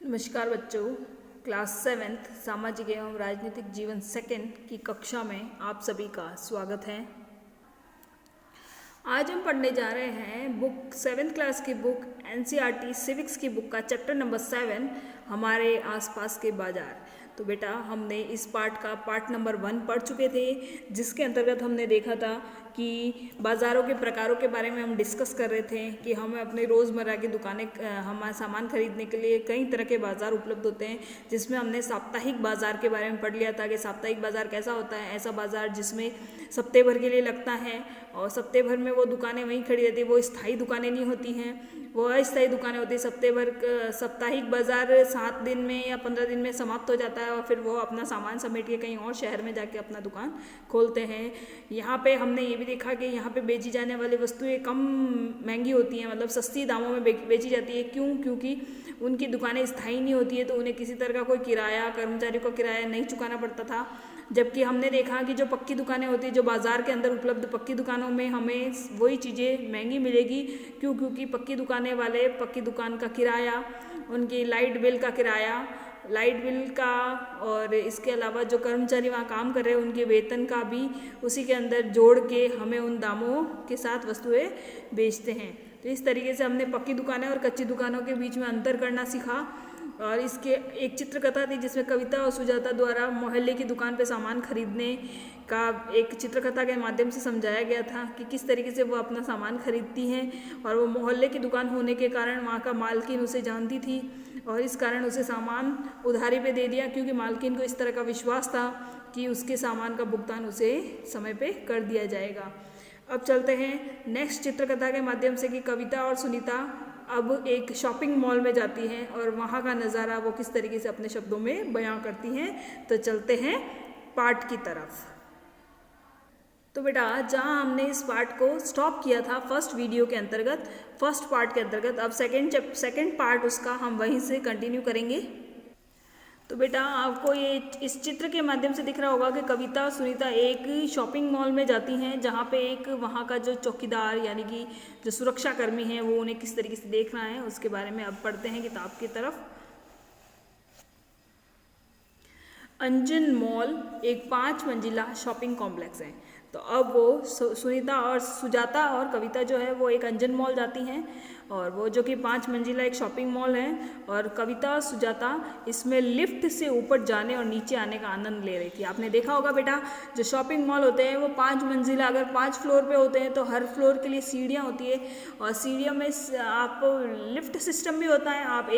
नमस्कार बच्चों, क्लास 7 सामाजिक एवं राजनीतिक जीवन सेकंड की कक्षा में आप सभी का स्वागत है। आज हम पढ़ने जा रहे हैं बुक 7th क्लास की बुक एनसीईआरटी सिविक्स की बुक का चैप्टर नंबर 7 हमारे आसपास के बाजार। तो बेटा हमने इस पार्ट नंबर 1 पढ़ चुके थे, जिसके अंतर्गत हमने देखा था कि बाज़ारों के प्रकारों के बारे में हम डिस्कस कर रहे थे कि हमें अपने रोज़मर्रा की दुकानें हमारा सामान खरीदने के लिए कई तरह के बाज़ार उपलब्ध होते हैं, जिसमें हमने साप्ताहिक बाज़ार के बारे में पढ़ लिया था कि साप्ताहिक बाज़ार कैसा होता है। ऐसा बाज़ार जिसमें सप्ताह भर के लिए लगता है और सप्ताह भर में वो दुकानें वहीं खड़ी रहती है, वो स्थायी दुकानें नहीं होती हैं, वो अस्थायी दुकानें होती हैं। सप्ताह भर साप्ताहिक बाज़ार 7 दिन में या 15 दिन में समाप्त हो जाता है और फिर वो अपना सामान समेट के कहीं और शहर में जाके अपना दुकान खोलते हैं। यहाँ पे हमने ये भी देखा कि यहाँ पे बेची जाने वाली वस्तुएं कम महंगी होती हैं, मतलब सस्ती दामों में बेची जाती है। क्योंकि उनकी दुकानें स्थायी नहीं होती है, तो उन्हें किसी तरह का कोई किराया, कर्मचारी को किराया नहीं चुकाना पड़ता था। जबकि हमने देखा कि जो पक्की दुकानें होती हैं, जो बाज़ार के अंदर उपलब्ध पक्की दुकानों में हमें वही चीज़ें महंगी मिलेगी। क्योंकि पक्की दुकानें वाले पक्की दुकान का किराया, उनकी लाइट बिल का किराया, लाइट बिल का, और इसके अलावा जो कर्मचारी वहाँ काम कर रहे हैं उनके वेतन का भी उसी के अंदर जोड़ के हमें उन दामों के साथ वस्तुएं बेचते हैं। तो इस तरीके से हमने पक्की दुकानें और कच्ची दुकानों के बीच में अंतर करना सीखा। और इसके एक चित्रकथा थी जिसमें कविता और सुजाता द्वारा मोहल्ले की दुकान पे सामान खरीदने का एक चित्रकथा के माध्यम से समझाया गया था कि किस तरीके से वो अपना सामान खरीदती हैं। और वो मोहल्ले की दुकान होने के कारण वहाँ का मालकिन उसे जानती थी और इस कारण उसे सामान उधारी पे दे दिया, क्योंकि मालकिन को इस तरह का विश्वास था कि उसके सामान का भुगतान उसे समय पे कर दिया जाएगा। अब चलते हैं नेक्स्ट चित्रकथा के माध्यम से कि कविता और सुनीता अब एक शॉपिंग मॉल में जाती हैं और वहाँ का नज़ारा वो किस तरीके से अपने शब्दों में बयां करती हैं। तो चलते हैं पार्ट की तरफ। तो बेटा जहाँ हमने इस पार्ट को स्टॉप किया था फर्स्ट वीडियो के अंतर्गत, फर्स्ट पार्ट के अंतर्गत, अब सेकेंड पार्ट उसका हम वहीं से कंटिन्यू करेंगे। तो बेटा आपको ये इस चित्र के माध्यम से दिख रहा होगा कि कविता और सुनीता एक शॉपिंग मॉल में जाती हैं, जहाँ पे एक वहाँ का जो चौकीदार यानी कि जो सुरक्षा कर्मी हैं वो उन्हें किस तरीके से देख रहा है, उसके बारे में अब पढ़ते हैं किताब की तरफ। अंजन मॉल एक 5 मंजिला शॉपिंग कॉम्प्लेक्स है। तो अब वो सुनीता और सुजाता और कविता जो है वो एक अंजन मॉल जाती हैं, और वो जो कि 5 मंजिला एक शॉपिंग मॉल है। और कविता और सुजाता इसमें लिफ्ट से ऊपर जाने और नीचे आने का आनंद ले रही थी। आपने देखा होगा बेटा, जो शॉपिंग मॉल होते हैं वो 5 मंजिला, अगर 5 फ्लोर पे होते हैं तो हर फ्लोर के लिए सीढ़ियाँ होती है, और सीढ़ियों में आप लिफ्ट सिस्टम भी होता है। आप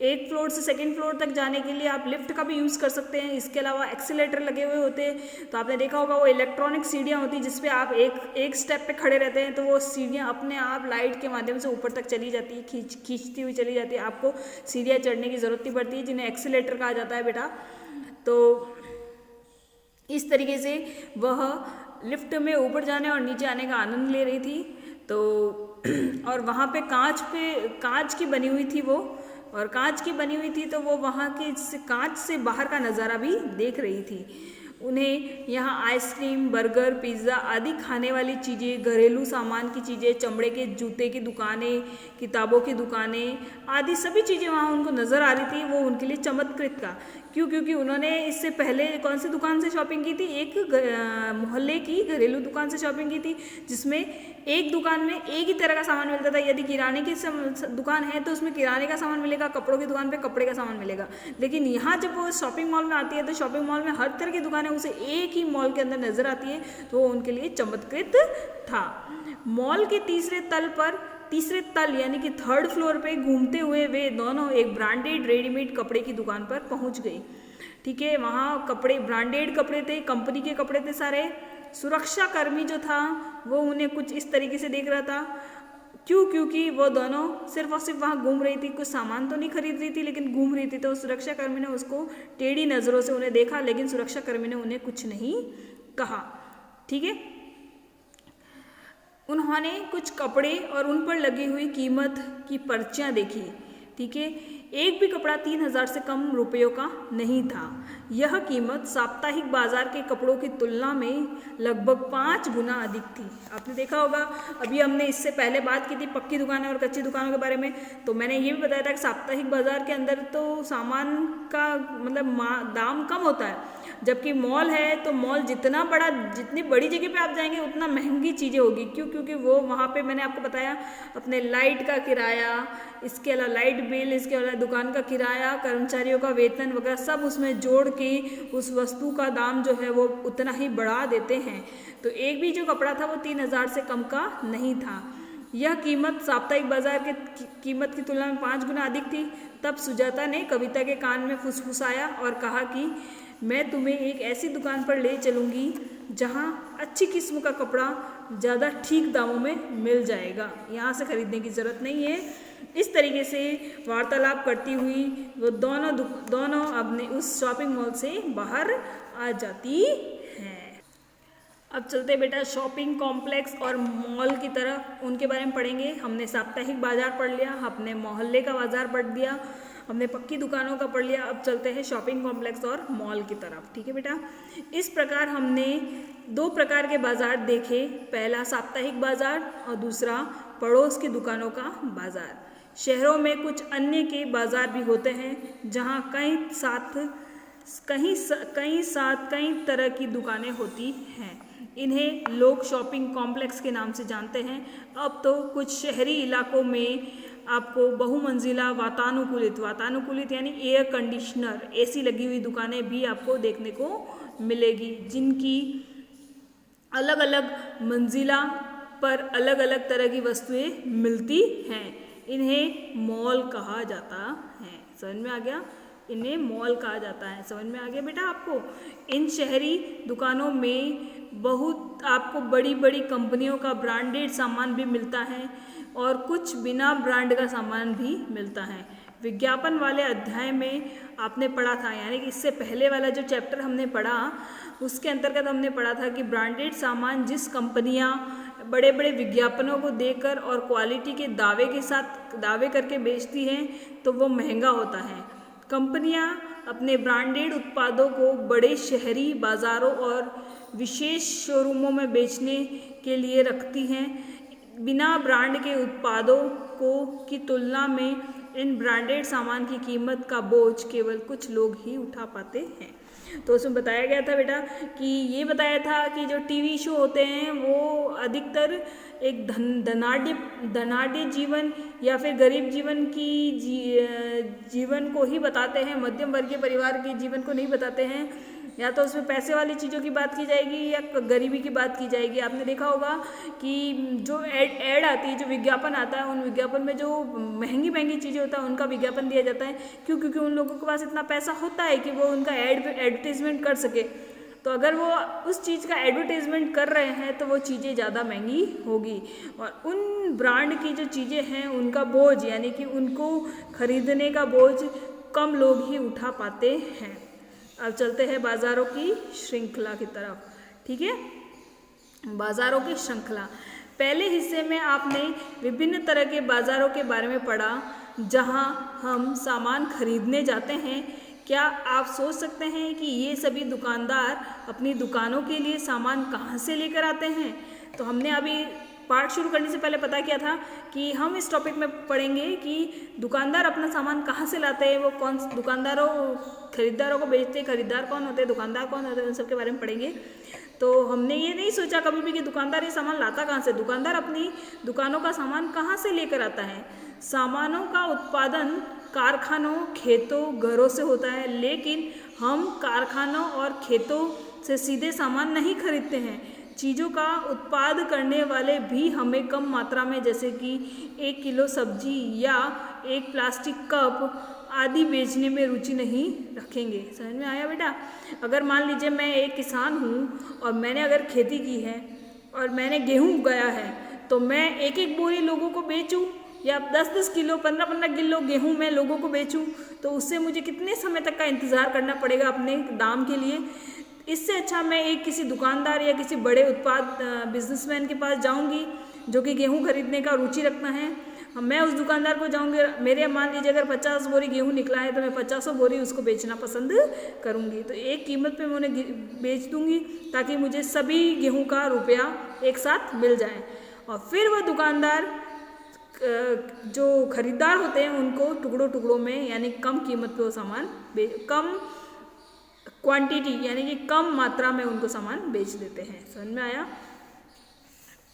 एक फ्लोर से सेकंड फ्लोर तक जाने के लिए आप लिफ्ट का भी यूज़ कर सकते हैं। इसके अलावा एक्सीलेटर लगे हुए होते हैं। तो आपने देखा होगा वो इलेक्ट्रॉनिक सीढ़ियाँ होती हैं जिसपे आप एक स्टेप पे खड़े रहते हैं, तो वो सीढ़ियाँ अपने आप लाइट के माध्यम से ऊपर तक चली जाती है, खींचती हुई चली जाती है। आपको सीढ़ियाँ चढ़ने की ज़रूरत नहीं पड़ती है, जिन्हें एक्सीलेटर कहा जाता है बेटा। तो इस तरीके से वह लिफ्ट में ऊपर जाने और नीचे आने का आनंद ले रही थी। तो और वहाँ पे कांच की बनी हुई थी वो, और कांच की बनी हुई थी तो वो वहाँ के कांच से बाहर का नज़ारा भी देख रही थी। उन्हें यहाँ आइसक्रीम, बर्गर, पिज़्ज़ा आदि खाने वाली चीज़ें, घरेलू सामान की चीज़ें, चमड़े के जूते की दुकानें, किताबों की दुकानें आदि सभी चीज़ें वहाँ उनको नज़र आ रही थी। वो उनके लिए चमत्कृत का, क्योंकि उन्होंने इससे पहले कौन सी दुकान से शॉपिंग की थी, एक मोहल्ले की घरेलू दुकान से शॉपिंग की थी, जिसमें एक दुकान में एक ही तरह का सामान मिलता था। यदि किराने की दुकान है तो उसमें किराने का सामान मिलेगा, कपड़ों की दुकान पे कपड़े का सामान मिलेगा। लेकिन यहाँ जब वो शॉपिंग मॉल में आती है तो शॉपिंग मॉल में हर तरह की दुकानें उसे एक ही मॉल के अंदर नजर आती है, तो वो उनके लिए चमत्कृत था। मॉल के तीसरे तल यानी कि 3rd फ्लोर पे घूमते हुए वे दोनों एक ब्रांडेड रेडीमेड कपड़े की दुकान पर पहुंच गई। ठीक है, वहाँ कपड़े ब्रांडेड कपड़े थे, कंपनी के कपड़े थे सारे। सुरक्षा कर्मी जो था वो उन्हें कुछ इस तरीके से देख रहा था। क्योंकि वो दोनों सिर्फ और सिर्फ वहाँ घूम रही थी, कुछ सामान तो नहीं खरीद रही थी लेकिन घूम रही थी। तो सुरक्षा कर्मी ने उसको टेढ़ी नज़रों से उन्हें देखा, लेकिन सुरक्षा कर्मी ने उन्हें कुछ नहीं कहा। ठीक है, उन्होंने कुछ कपड़े और उन पर लगी हुई कीमत की पर्चियाँ देखी। ठीक है, एक भी कपड़ा 3000 से कम रुपयों का नहीं था। यह कीमत साप्ताहिक बाजार के कपड़ों की तुलना में लगभग 5 गुना अधिक थी। आपने देखा होगा, अभी हमने इससे पहले बात की थी पक्की दुकानें और कच्ची दुकानों के बारे में, तो मैंने ये भी बताया था कि साप्ताहिक बाजार के अंदर तो सामान का मतलब दाम कम होता है, जबकि मॉल है तो मॉल जितना बड़ा, जितनी बड़ी जगह पे आप जाएंगे उतना महंगी चीज़ें होगी। क्यों? क्योंकि वो वहाँ पे मैंने आपको बताया अपने लाइट का किराया, इसके अलावा लाइट बिल, इसके अलावा दुकान का किराया, कर्मचारियों का वेतन वगैरह सब उसमें जोड़ के उस वस्तु का दाम जो है वो उतना ही बढ़ा देते हैं। तो एक भी जो कपड़ा था वो 3000 से कम का नहीं था। यह कीमत साप्ताहिक बाजार के कीमत की तुलना में 5 गुना अधिक थी। तब सुजाता ने कविता के कान में फुसफुसाया और कहा कि मैं तुम्हें एक ऐसी दुकान पर ले चलूँगी जहाँ अच्छी किस्म का कपड़ा ज़्यादा ठीक दामों में मिल जाएगा, यहाँ से खरीदने की ज़रूरत नहीं है। इस तरीके से वार्तालाप करती हुई वो दोनों अपने उस शॉपिंग मॉल से बाहर आ जाती हैं। अब चलते बेटा शॉपिंग कॉम्प्लेक्स और मॉल की तरफ, उनके बारे में पढ़ेंगे। हमने साप्ताहिक बाजार पढ़ लिया, हमने मोहल्ले का बाजार पढ़ दिया, हमने पक्की दुकानों का पढ़ लिया। अब चलते हैं शॉपिंग कॉम्प्लेक्स और मॉल की तरफ। ठीक है बेटा, इस प्रकार हमने 2 प्रकार के बाजार देखे, पहला साप्ताहिक बाजार और दूसरा पड़ोस की दुकानों का बाजार। शहरों में कुछ अन्य के बाजार भी होते हैं जहाँ कई तरह की दुकानें होती हैं। इन्हें लोग शॉपिंग कॉम्प्लेक्स के नाम से जानते हैं। अब तो कुछ शहरी इलाकों में आपको बहुमंजिला वातानुकूलित यानी एयर कंडीशनर, एसी लगी हुई दुकानें भी आपको देखने को मिलेगी, जिनकी अलग अलग मंजिला पर अलग अलग तरह की वस्तुएं मिलती हैं। इन्हें मॉल कहा जाता है। समझ में आ गया? इन्हें मॉल कहा जाता है। समझ में आ गया बेटा आपको? इन शहरी दुकानों में बहुत आपको बड़ी बड़ी कंपनियों का ब्रांडेड सामान भी मिलता है और कुछ बिना ब्रांड का सामान भी मिलता है। विज्ञापन वाले अध्याय में आपने पढ़ा था, यानी कि इससे पहले वाला जो चैप्टर हमने पढ़ा उसके अंतर्गत हमने पढ़ा था कि ब्रांडेड सामान जिस कंपनियां बड़े बड़े विज्ञापनों को देकर और क्वालिटी के दावे करके बेचती हैं तो वो महंगा होता है। कंपनियां अपने ब्रांडेड उत्पादों को बड़े शहरी बाज़ारों और विशेष शोरूमों में बेचने के लिए रखती हैं। बिना ब्रांड के उत्पादों की तुलना में इन ब्रांडेड सामान की कीमत का बोझ केवल कुछ लोग ही उठा पाते हैं। तो उसमें बताया गया था बेटा कि ये बताया था कि जो टीवी शो होते हैं वो अधिकतर एक धनाढ़ जीवन या फिर गरीब जीवन की जीवन को ही बताते हैं, मध्यम वर्गीय परिवार के जीवन को नहीं बताते हैं। या तो उसमें पैसे वाली चीज़ों की बात की जाएगी या गरीबी की बात की जाएगी। आपने देखा होगा कि जो एड आती है, जो विज्ञापन आता है, उन विज्ञापन में जो महंगी चीज़ें होता है उनका विज्ञापन दिया जाता है। क्यों? क्योंकि उन लोगों के पास इतना पैसा होता है कि वो उनका एडवर्टीजमेंट कर सके। तो अगर वो उस चीज़ का एडवर्टीजमेंट कर रहे हैं तो वो चीज़ें ज़्यादा महंगी होगी और उन ब्रांड की जो चीज़ें हैं उनका बोझ, यानी कि उनको खरीदने का बोझ कम लोग ही उठा पाते हैं। अब चलते हैं बाज़ारों की श्रृंखला की तरफ। ठीक है, बाज़ारों की श्रृंखला। पहले हिस्से में आपने विभिन्न तरह के बाज़ारों के बारे में पढ़ा जहां हम सामान खरीदने जाते हैं। क्या आप सोच सकते हैं कि ये सभी दुकानदार अपनी दुकानों के लिए सामान कहाँ से लेकर आते हैं? तो हमने अभी पाठ शुरू करने से पहले पता किया था कि हम इस टॉपिक में पढ़ेंगे कि दुकानदार अपना सामान कहाँ से लाते हैं, वो कौन खरीदारों को बेचते हैं, खरीदार कौन होते हैं, दुकानदार कौन होते हैं, उन सब के बारे में पढ़ेंगे। तो हमने ये नहीं सोचा कभी भी कि दुकानदार ये सामान लाता कहाँ से। दुकानदार अपनी दुकानों का सामान कहाँ से लेकर आता है? सामानों का उत्पादन कारखानों, खेतों, घरों से होता है, लेकिन हम कारखानों और खेतों से सीधे सामान नहीं खरीदते हैं। चीज़ों का उत्पाद करने वाले भी हमें कम मात्रा में, जैसे कि 1 किलो सब्जी या एक प्लास्टिक कप आदि बेचने में रुचि नहीं रखेंगे। समझ में आया बेटा? अगर मान लीजिए मैं एक किसान हूँ और मैंने अगर खेती की है और मैंने गेहूँ उगाया है तो मैं एक एक बोरी लोगों को बेचूँ या 10-10 किलो 15-15 किलो गेहूँ मैं लोगों को बेचूँ तो उससे मुझे कितने समय तक का इंतज़ार करना पड़ेगा अपने दाम के लिए। इससे अच्छा मैं एक किसी दुकानदार या किसी बड़े उत्पाद बिजनेसमैन के पास जाऊंगी जो कि गेहूं खरीदने का रुचि रखना है। मैं उस दुकानदार को जाऊंगी, मेरे मान लीजिए अगर 50 बोरी गेहूँ निकला है तो मैं 50 बोरी उसको बेचना पसंद करूंगी। तो एक कीमत पे मैं उन्हें बेच दूंगी ताकि मुझे सभी गेहूँ का रुपया एक साथ मिल जाए। और फिर वह दुकानदार जो खरीदार होते हैं उनको टुकड़ों टुकड़ों में यानी कम कीमत पे वो सामान कम क्वांटिटी यानी कि कम मात्रा में उनको सामान बेच देते हैं। समझ में आया?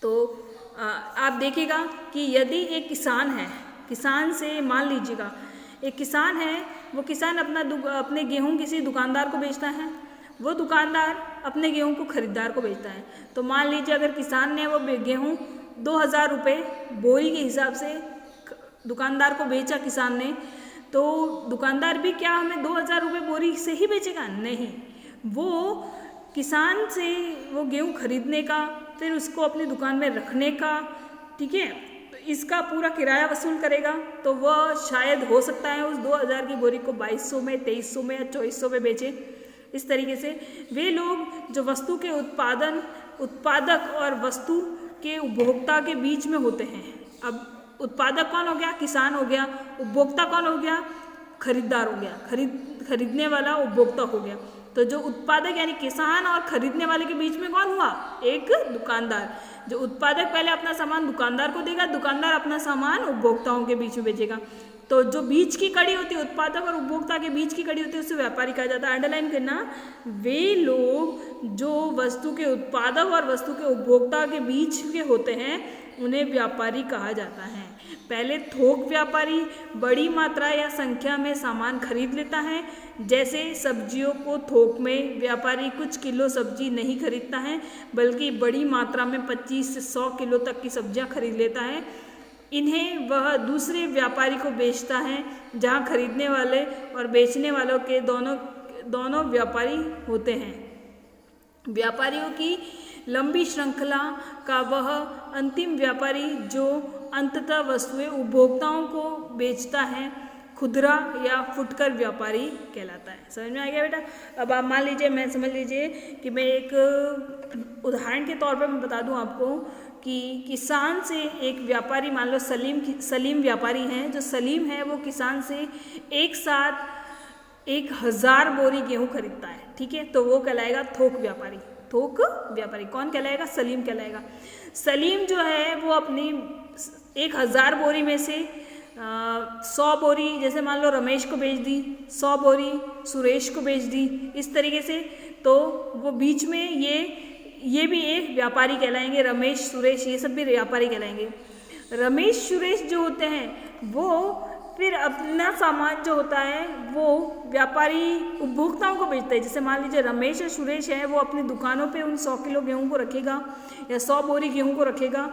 तो आप देखिएगा कि यदि एक किसान है, किसान से मान लीजिएगा एक किसान है, वो किसान अपने गेहूँ किसी दुकानदार को बेचता है, वो दुकानदार अपने गेहूँ को खरीदार को बेचता है। तो मान लीजिए अगर किसान ने वो गेहूँ 2000 रुपये बोरी के हिसाब से दुकानदार को बेचा किसान ने, तो दुकानदार भी क्या हमें 2000 रुपये बोरी से ही बेचेगा? नहीं, वो किसान से वो गेहूँ खरीदने का, फिर उसको अपनी दुकान में रखने का, ठीक है, तो इसका पूरा किराया वसूल करेगा। तो वह शायद हो सकता है उस 2000 की बोरी को 2200 में, 2300 में या 2400 में बेचे। इस तरीके से वे लोग जो वस्तु के उत्पादक और वस्तु के उपभोक्ता के बीच में होते हैं। अब उत्पादक कौन हो गया? किसान हो गया। उपभोक्ता कौन हो गया? खरीदार हो गया। खरीदने वाला उपभोक्ता हो गया। तो जो उत्पादक यानी किसान और खरीदने वाले के बीच में कौन हुआ? एक दुकानदार। जो उत्पादक पहले अपना सामान दुकानदार को देगा, दुकानदार अपना सामान उपभोक्ताओं के बीच में बेचेगा। तो जो बीच की कड़ी होती है, उत्पादक और उपभोक्ता के बीच की कड़ी होती है, उसे व्यापारी कहा जाता है। अंडरलाइन करना, वे लोग जो वस्तु के उत्पादक और वस्तु के उपभोक्ता के बीच के होते हैं उन्हें व्यापारी कहा जाता है। पहले थोक व्यापारी बड़ी मात्रा या संख्या में सामान खरीद लेता है। जैसे सब्जियों को थोक में व्यापारी कुछ किलो सब्जी नहीं खरीदता है, बल्कि बड़ी मात्रा में 25 से 100 किलो तक की सब्जियां खरीद लेता है। इन्हें वह दूसरे व्यापारी को बेचता है, जहां खरीदने वाले और बेचने वालों के दोनों व्यापारी होते हैं। व्यापारियों की लंबी श्रृंखला का वह अंतिम व्यापारी जो अंततः वस्तुएं उपभोक्ताओं को बेचता है खुदरा या फुटकर व्यापारी कहलाता है। समझ में आ गया बेटा? अब आप मान लीजिए, समझ लीजिए कि मैं एक उदाहरण के तौर पर मैं बता दूं आपको कि किसान से एक व्यापारी, मान लो सलीम व्यापारी हैं। जो सलीम है वो किसान से एक साथ 1000 बोरी गेहूँ खरीदता है, ठीक है, तो वो कहलाएगा थोक व्यापारी। थोक व्यापारी कौन कहलाएगा? सलीम कहलाएगा। सलीम जो है वो अपनी 1000 बोरी में से 100 बोरी जैसे मान लो रमेश को बेच दी, 100 बोरी सुरेश को बेच दी, इस तरीके से। तो वो बीच में ये भी एक व्यापारी कहलाएंगे। रमेश सुरेश ये सब भी व्यापारी कहलाएंगे। रमेश सुरेश जो होते हैं वो फिर अपना सामान जो होता है वो व्यापारी उपभोक्ताओं को बेचता है। जैसे मान लीजिए रमेश और सुरेश है, वो अपनी दुकानों पे उन 100 किलो गेहूँ को रखेगा या 100 बोरी गेहूँ को रखेगा,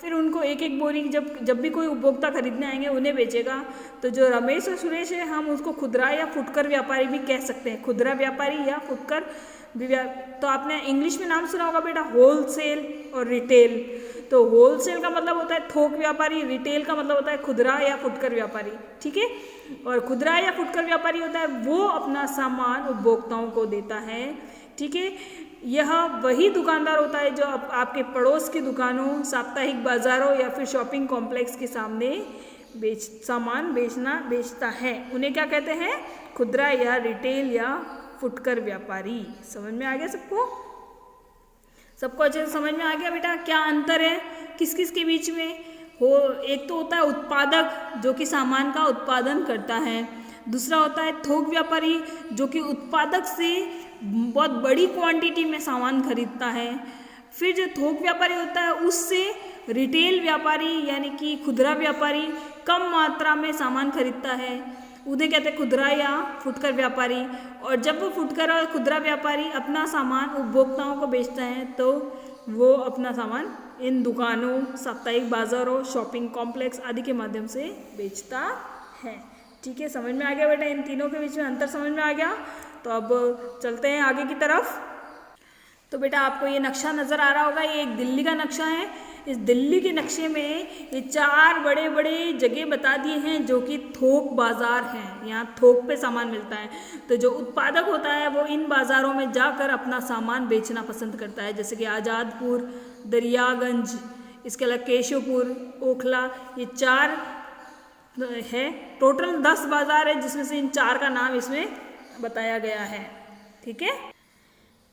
फिर उनको एक एक बोरी जब भी कोई उपभोक्ता खरीदने आएंगे उन्हें बेचेगा। तो जो रमेश और सुरेश है हम उसको खुदरा या फुटकर व्यापारी भी कह सकते हैं। खुदरा व्यापारी या फुटकर। तो आपने इंग्लिश में नाम सुना होगा बेटा, होलसेल और रिटेल। तो होलसेल का मतलब होता है थोक व्यापारी, रिटेल का मतलब होता है खुदरा या फुटकर व्यापारी, ठीक है। और खुदरा या फुटकर व्यापारी होता है वो अपना सामान उपभोक्ताओं को देता है, ठीक है। यह वही दुकानदार होता है जो आपके पड़ोस की दुकानों, साप्ताहिक बाजारों या फिर शॉपिंग कॉम्प्लेक्स के सामने सामान बेचता है। उन्हें क्या कहते हैं? खुदरा या रिटेल या फुटकर व्यापारी। समझ में आ गया सबको अच्छे से समझ में आ गया बेटा? क्या अंतर है किस किस के बीच में? एक तो होता है उत्पादक जो कि सामान का उत्पादन करता है। दूसरा होता है थोक व्यापारी जो कि उत्पादक से बहुत बड़ी क्वांटिटी में सामान खरीदता है। फिर जो थोक व्यापारी होता है उससे रिटेल व्यापारी यानी कि खुदरा व्यापारी कम मात्रा में सामान खरीदता है, उन्हें कहते हैं खुदरा या फुटकर व्यापारी। और जब वो फुटकर और खुदरा व्यापारी अपना सामान उपभोक्ताओं को बेचता है तो वो अपना सामान इन दुकानों, साप्ताहिक बाजारों, शॉपिंग कॉम्प्लेक्स आदि के माध्यम से बेचता है, ठीक है। समझ में आ गया बेटा? इन तीनों के बीच में अंतर समझ में आ गया? तो अब चलते हैं आगे की तरफ। तो बेटा आपको ये नक्शा नज़र आ रहा होगा, ये एक दिल्ली का नक्शा है। इस दिल्ली के नक्शे में ये 4 बड़े बड़े जगह बता दिए हैं जो कि थोक बाज़ार हैं। यहाँ थोक पे सामान मिलता है। तो जो उत्पादक होता है वो इन बाज़ारों में जाकर अपना सामान बेचना पसंद करता है, जैसे कि आज़ादपुर, दरियागंज, इसके अलावा केशवपुर, ओखला, ये 4 है। टोटल 10 बाजार है जिसमें से इन 4 का नाम इसमें बताया गया है। ठीक है,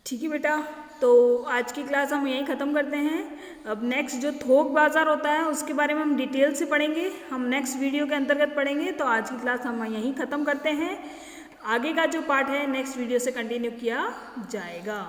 ठीक है बेटा, तो आज की क्लास हम यहीं ख़त्म करते हैं। अब नेक्स्ट जो थोक बाज़ार होता है उसके बारे में हम डिटेल से पढ़ेंगे, हम नेक्स्ट वीडियो के अंतर्गत पढ़ेंगे। तो आज की क्लास हम यहीं ख़त्म करते हैं। आगे का जो पार्ट है नेक्स्ट वीडियो से कंटिन्यू किया जाएगा।